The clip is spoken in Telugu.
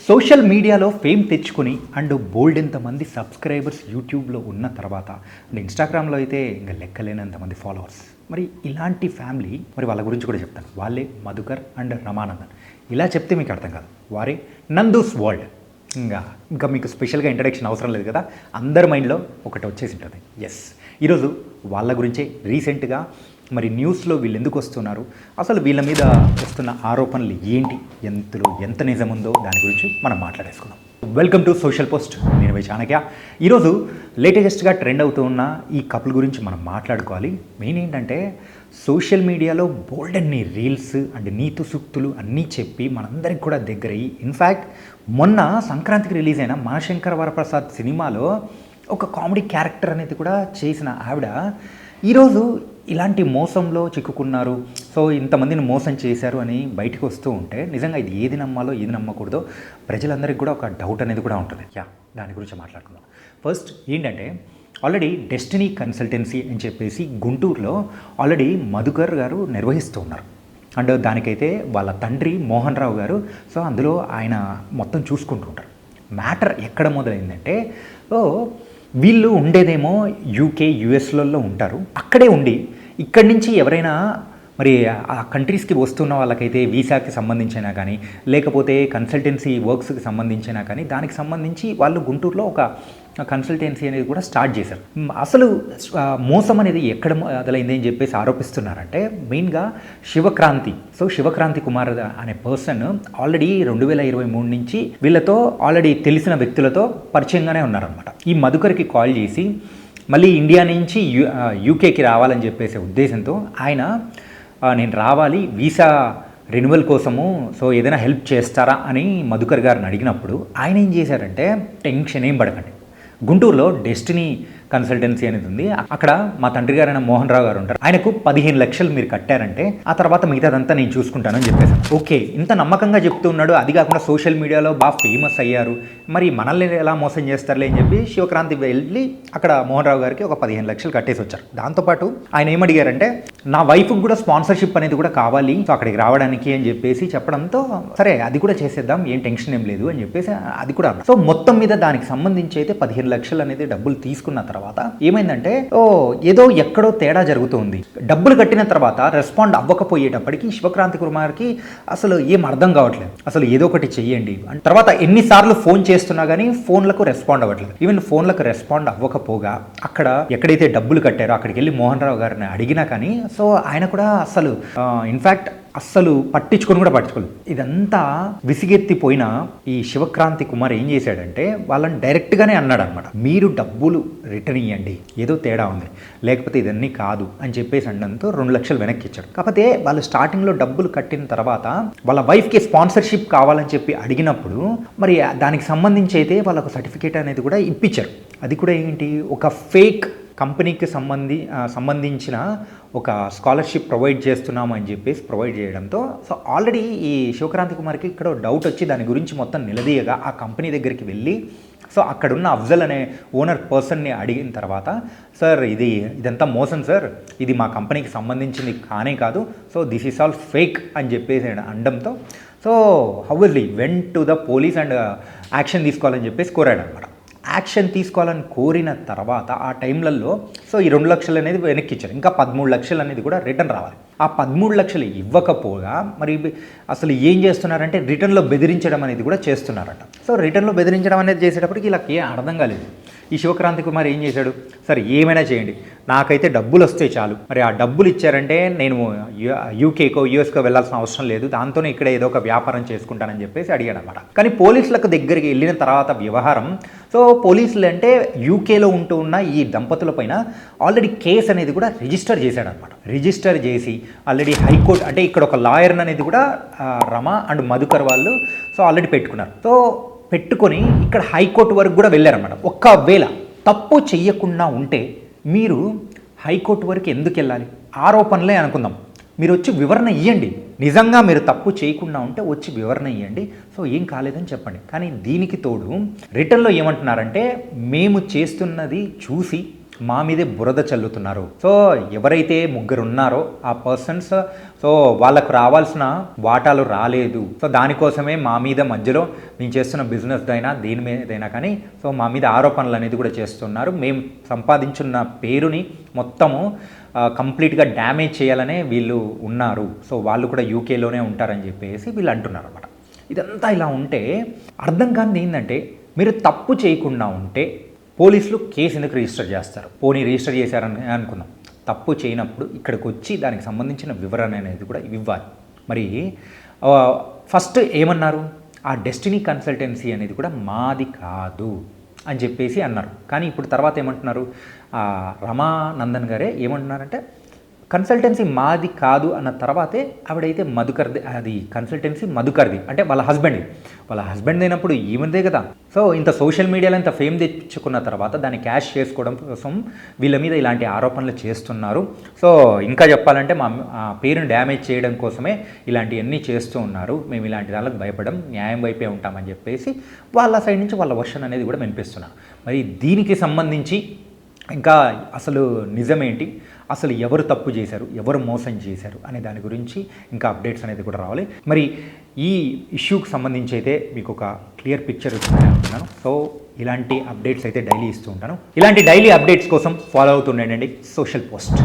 సోషల్ మీడియాలో ఫేమ్ తెచ్చుకొని అండ్ బోల్డెంతమంది సబ్స్క్రైబర్స్ యూట్యూబ్లో ఉన్న తర్వాత అండ్ ఇన్స్టాగ్రామ్లో అయితే ఇంకా లెక్కలేనంతమంది ఫాలోవర్స్. మరి ఇలాంటి ఫ్యామిలీ, మరి వాళ్ళ గురించి కూడా చెప్తాను. వాళ్ళే మధుకర్ అండ్ రమానందన్. ఇలా చెప్తే మీకు అర్థం కాదు, వారే నందూస్ వరల్డ్. ఇంకా మీకు స్పెషల్గా ఇంట్రడక్షన్ అవసరం లేదు కదా, అందరి మైండ్లో ఒకటి వచ్చేసి ఉంటుంది. ఎస్, ఈరోజు వాళ్ళ గురించే రీసెంట్గా మరి న్యూస్లో వీళ్ళు ఎందుకు వస్తున్నారు, అసలు వీళ్ళ మీద వస్తున్న ఆరోపణలు ఏంటి, ఎంత నిజం ఉందో దాని గురించి మనం మాట్లాడేసుకుందాం. Welcome to social post. నేను వై చాణక్య. ఈరోజు లేటెస్ట్గా ట్రెండ్ అవుతూ ఉన్న ఈ కపుల్ గురించి మనం మాట్లాడుకోవాలి. మెయిన్ ఏంటంటే సోషల్ మీడియాలో బోల్డ్ అన్ని రీల్స్ అండ్ నీతు సూక్తులు అన్నీ చెప్పి మనందరికి కూడా దగ్గరయ్యి, ఇన్ఫ్యాక్ట్ మొన్న సంక్రాంతికి రిలీజ్ అయిన మనశంకర వరప్రసాద్ సినిమాలో ఒక కామెడీ క్యారెక్టర్ అనేది కూడా చేసిన ఆవిడ ఈరోజు ఇలాంటి మోసంలో చిక్కుకున్నారు, సో ఇంతమందిని మోసం చేశారు అని బయటకు వస్తూ ఉంటే నిజంగా ఇది ఏది నమ్మాలో ఏది నమ్మకూడదో ప్రజలందరికీ కూడా ఒక డౌట్ అనేది కూడా ఉంటుంది. దాని గురించి మాట్లాడుకుందాం. ఫస్ట్ ఏంటంటే, ఆల్రెడీ డెస్టినీ కన్సల్టెన్సీ అని చెప్పేసి గుంటూరులో ఆల్రెడీ మధుకర్ గారు నిర్వహిస్తూ ఉన్నారు. అండ్ దానికైతే వాళ్ళ తండ్రి మోహన్ రావు గారు, సో అందులో ఆయన మొత్తం చూసుకుంటూ ఉంటారు. మ్యాటర్ ఎక్కడ మొదలైందంటే, వీళ్ళు ఉండేదేమో యూకే యుఎస్లలో ఉంటారు. అక్కడే ఉండి ఇక్కడి నుంచి ఎవరైనా మరి ఆ కంట్రీస్కి వస్తున్న వాళ్ళకైతే వీసాకి సంబంధించినా కానీ, లేకపోతే కన్సల్టెన్సీ వర్క్స్కి సంబంధించినా కానీ, దానికి సంబంధించి వాళ్ళు గుంటూరులో ఒక కన్సల్టెన్సీ అనేది కూడా స్టార్ట్ చేశారు. అసలు మోసం అనేది ఎక్కడ మొదలైంది అని చెప్పేసి ఆరోపిస్తున్నారంటే, మెయిన్గా శివక్రాంతి. సో శివక్రాంతి కుమార్ అనే పర్సన్ ఆల్రెడీ 2023 నుంచి వీళ్ళతో ఆల్రెడీ తెలిసిన వ్యక్తులతో పరిచయంగానే ఉన్నారనమాట. ఈ మధుకర్కి కాల్ చేసి మళ్ళీ ఇండియా నుంచి యూకేకి రావాలని చెప్పేసే ఉద్దేశంతో ఆయన, నేను రావాలి వీసా రెన్యువల్ కోసము, సో ఏదైనా హెల్ప్ చేస్తారా అని మధుకర్ గారిని అడిగినప్పుడు ఆయన ఏం చేశారంటే, టెన్షన్ ఏం పడకండి, గుంటూరులో డెస్టినీ కన్సల్టెన్సీ అనేది ఉంది, అక్కడ మా తండ్రి గారైన మోహన్ రావు గారు ఉంటారు, ఆయనకు 15 లక్షలు మీరు కట్టారంటే ఆ తర్వాత మిగతాదంతా నేను చూసుకుంటానని చెప్పేసాను. ఓకే, ఇంత నమ్మకంగా చెప్తూ ఉన్నాడు. అది కాకుండా సోషల్ మీడియాలో బాగా ఫేమస్ అయ్యారు, మరి మనల్ని ఎలా మోసం చేస్తారులే అని చెప్పి శివక్రాంతి వెళ్ళి అక్కడ మోహన్ రావు గారికి ఒక 15 లక్షలు కట్టేసి వచ్చారు. దాంతోపాటు ఆయన ఏమడిగారంటే, నా వైఫ్కి కూడా స్పాన్సర్షిప్ అనేది కూడా కావాలి, సో అక్కడికి రావడానికి అని చెప్పేసి చెప్పడంతో, సరే అది కూడా చేసేద్దాం, ఏం టెన్షన్ ఏం లేదు అని చెప్పేసి అది కూడా. సో మొత్తం మీద దానికి సంబంధించి అయితే 15 లక్షలు అనేది డబ్బులు తీసుకున్న తర్వాత ఏమైందంటే, ఏదో ఎక్కడో తేడా జరుగుతుంది. డబ్బులు కట్టిన తర్వాత రెస్పాండ్ అవ్వకపోయేటప్పటికి శివక్రాంతి కుమార్కి అసలు ఏం అర్థం కావట్లేదు. అసలు ఏదో ఒకటి చెయ్యండి. తర్వాత ఎన్నిసార్లు ఫోన్ చేస్తున్నా కానీ ఫోన్లకు రెస్పాండ్ అవ్వట్లేదు. ఈవెన్ ఫోన్లకు రెస్పాండ్ అవ్వకపోగా అక్కడ ఎక్కడైతే డబ్బులు కట్టారో అక్కడికి వెళ్ళి మోహన్ రావు గారిని అడిగినా కానీ, సో ఆయన కూడా అసలు ఇన్ఫ్యాక్ట్ అస్సలు పట్టించుకోలేదు. ఇదంతా విసిగెత్తిపోయిన ఈ శివక్రాంతి కుమార్ ఏం చేశాడంటే, వాళ్ళని డైరెక్ట్గానే అన్నాడు అనమాట, మీరు డబ్బులు రిటర్న్ ఇవ్వండి, ఏదో తేడా ఉంది, లేకపోతే ఇదన్నీ కాదు అని చెప్పేసి అనడంతో 2 లక్షలు వెనక్కి ఇచ్చాడు. కాకపోతే వాళ్ళు స్టార్టింగ్లో డబ్బులు కట్టిన తర్వాత వాళ్ళ వైఫ్కి స్పాన్సర్షిప్ కావాలని చెప్పి అడిగినప్పుడు మరి దానికి సంబంధించి అయితే వాళ్ళకు సర్టిఫికేట్ అనేది కూడా ఇప్పించారు. అది కూడా ఏంటి, ఒక ఫేక్ కంపెనీకి సంబంధించిన ఒక స్కాలర్షిప్ ప్రొవైడ్ చేస్తున్నాము అని చెప్పేసి ప్రొవైడ్ చేయడంతో, సో ఆల్రెడీ ఈ శివక్రాంతి కుమార్కి ఇక్కడ డౌట్ వచ్చి దాని గురించి మొత్తం నిలదీయగా ఆ కంపెనీ దగ్గరికి వెళ్ళి, సో అక్కడున్న అఫ్జల్ అనే ఓనర్ పర్సన్ని అడిగిన తర్వాత, సార్ ఇదంతా మోసం సార్, ఇది మా కంపెనీకి సంబంధించింది కానే కాదు, so this is all fake అని చెప్పేసి అనడంతో, సో హౌస్లీ went to the police and action తీసుకోవాలని చెప్పేసి కోరాడు అనమాట. యాక్షన్ తీసుకోవాలని కోరిన తర్వాత ఆ టైంలలో సో ఈ 2 లక్షలు అనేది వెనక్కి ఇచ్చారు. ఇంకా 13 లక్షలు అనేది కూడా రిటర్న్ రావాలి. ఆ 13 లక్షలు ఇవ్వకపోగా మరి అసలు ఏం చేస్తున్నారంటే, రిటర్న్లో బెదిరించడం అనేది కూడా చేస్తున్నారట. సో రిటర్న్లో బెదిరించడం అనేది చేసేటప్పటికి ఇలా ఏం అర్థం కాలేదు. ఈ శివక్రాంతి కుమార్ ఏం చేశాడు, సరే ఏమైనా చేయండి, నాకైతే డబ్బులు వస్తే చాలు, మరి ఆ డబ్బులు ఇచ్చారంటే నేను యూకేకో యూఎస్కో వెళ్ళాల్సిన అవసరం లేదు, దాంతోనే ఇక్కడ ఏదో ఒక వ్యాపారం చేసుకుంటానని చెప్పేసి అడిగాడు అనమాట. కానీ పోలీసులకు దగ్గరికి వెళ్ళిన తర్వాత వ్యవహారం, సో పోలీసులు అంటే యూకేలో ఉంటూ ఉన్న ఈ దంపతుల పైన ఆల్రెడీ కేసు అనేది కూడా రిజిస్టర్ చేశాడనమాట. రిజిస్టర్ చేసి ఆల్రెడీ హైకోర్టు, అంటే ఇక్కడ ఒక లాయర్ అనేది కూడా రమ అండ్ మధుకర్ వాళ్ళు సో ఆల్రెడీ పెట్టుకున్నారు. సో పెట్టుకొని ఇక్కడ హైకోర్టు వరకు కూడా వెళ్ళారన్నమాట. ఒకవేళ తప్పు చెయ్యకుండా ఉంటే మీరు హైకోర్టు వరకు ఎందుకు వెళ్ళాలి, ఆరోపణలే అనుకుందాం, మీరు వచ్చి వివరణ ఇవ్వండి, నిజంగా మీరు తప్పు చేయకుండా ఉంటే వచ్చి వివరణ ఇవ్వండి, సో ఏం కాలేదని చెప్పండి. కానీ దీనికి తోడు రిటర్న్లో ఏమంటున్నారంటే, మేము చేస్తున్నది చూసి మా మీదే బురద చల్లుతున్నారు. సో ఎవరైతే ముగ్గురు ఉన్నారో ఆ పర్సన్స్ సో వాళ్ళకు రావాల్సిన వాటాలు రాలేదు. సో దానికోసమే మా మీద మధ్యలో మేము చేస్తున్న బిజినెస్ అయినా దేని మీదైనా కానీ సో మా మీద ఆరోపణలు అనేది కూడా చేస్తున్నారు. మేము సంపాదించున్న పేరుని మొత్తము కంప్లీట్గా డ్యామేజ్ చేయాలనే వీళ్ళు ఉన్నారు. సో వాళ్ళు కూడా యూకేలోనే ఉంటారని చెప్పేసి వీళ్ళు అంటున్నారు అనమాట. ఇదంతా ఇలా ఉంటే అర్థం కానిది ఏంటంటే, మీరు తప్పు చేయకుండా ఉంటే పోలీసులు కేసు ఎందుకు రిజిస్టర్ చేస్తారు? పోనీ రిజిస్టర్ చేశారని అనుకుందాం. తప్పు చేయనప్పుడు ఇక్కడికి వచ్చి దానికి సంబంధించిన వివరణ అనేది కూడా ఇవ్వాలి. మరి ఫస్ట్ ఏమన్నారు, ఆ డెస్టినీ కన్సల్టెన్సీ అనేది కూడా మాది కాదు అని చెప్పేసి అన్నారు. కానీ ఇప్పుడు తర్వాత ఏమంటున్నారు, రమానందన్ గారే ఏమంటున్నారంటే కన్సల్టెన్సీ మాది కాదు అన్న తర్వాతే ఆవిడైతే మధుకర్ది, అది కన్సల్టెన్సీ మధుకర్ది అంటే వాళ్ళ హస్బెండ్ అయినప్పుడు ఈమెదే కదా. సో ఇంత సోషల్ మీడియాలో ఇంత ఫేమ్ తెచ్చుకున్న తర్వాత దాన్ని క్యాష్ చేసుకోవడం కోసం వీళ్ళ మీద ఇలాంటి ఆరోపణలు చేస్తున్నారు. సో ఇంకా చెప్పాలంటే మా పేరుని డ్యామేజ్ చేయడం కోసమే ఇలాంటివన్నీ చేస్తూ ఉన్నారు. మేము ఇలాంటి దానికి భయపడం, న్యాయం వైపే ఉంటామని చెప్పేసి వాళ్ళ సైడ్ నుంచి వాళ్ళ వర్షన్ అనేది కూడా వినిపిస్తున్నారు. మరి దీనికి సంబంధించి ఇంకా అసలు నిజమేంటి, అసలు ఎవరు తప్పు చేశారు, ఎవరు మోసం చేశారు అనే దాని గురించి ఇంకా అప్డేట్స్ అనేది కూడా రావాలి. మరి ఈ ఇష్యూకి సంబంధించి అయితే మీకు ఒక క్లియర్ పిక్చర్ ఇస్తానని అనుకున్నాను. సో ఇలాంటి అప్డేట్స్ అయితే డైలీ ఇస్తూ ఉంటాను. ఇలాంటి డైలీ అప్డేట్స్ కోసం ఫాలో అవుతుండండి సోషల్ పోస్ట్.